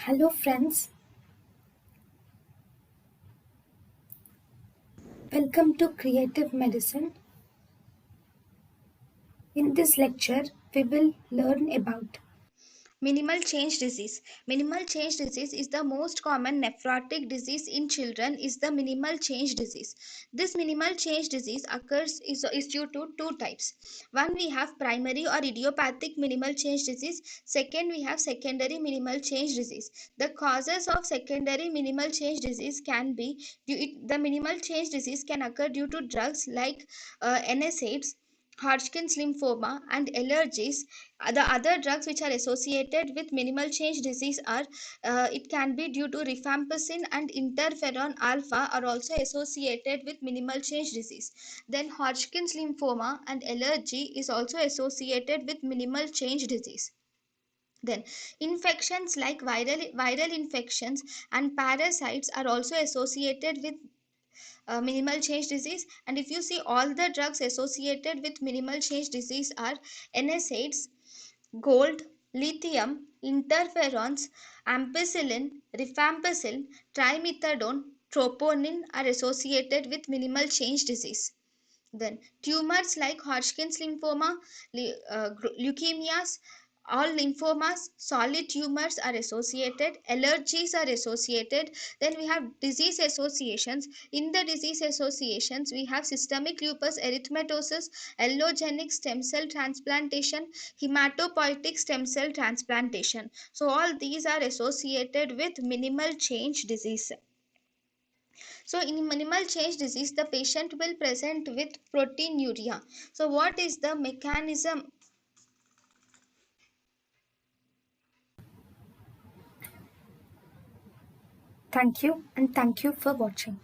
Hello, friends. Welcome to Creative Medicine. In this lecture, we will learn about Minimal change disease. Minimal change disease is the most common nephrotic disease in children is the minimal change disease. This minimal change disease is due to two types. One, we have primary or idiopathic minimal change disease. Second, we have secondary minimal change disease. The causes of secondary minimal change disease can be the minimal change disease can occur due to drugs like NSAIDs, Hodgkin's lymphoma, and allergies. The other drugs which are associated with minimal change disease are it can be due to rifampicin and interferon alpha are also associated with minimal change disease. Then Hodgkin's lymphoma and allergy is also associated with minimal change disease. Then infections like viral infections and parasites are also associated with minimal change disease. And if you see, all the drugs associated with minimal change disease are NSAIDs, gold, lithium, interferons, ampicillin, rifampicin, trimethadone, troponin are associated with minimal change disease. Then tumors like Hodgkin's lymphoma, leukemias, all lymphomas, solid tumors are associated, allergies are associated. Then we have disease associations. In the disease associations, we have systemic lupus erythematosus, allogenic stem cell transplantation, hematopoietic stem cell transplantation. So all these are associated with minimal change disease. So in minimal change disease, the patient will present with proteinuria. So what is the mechanism? thank you and thank you for watching.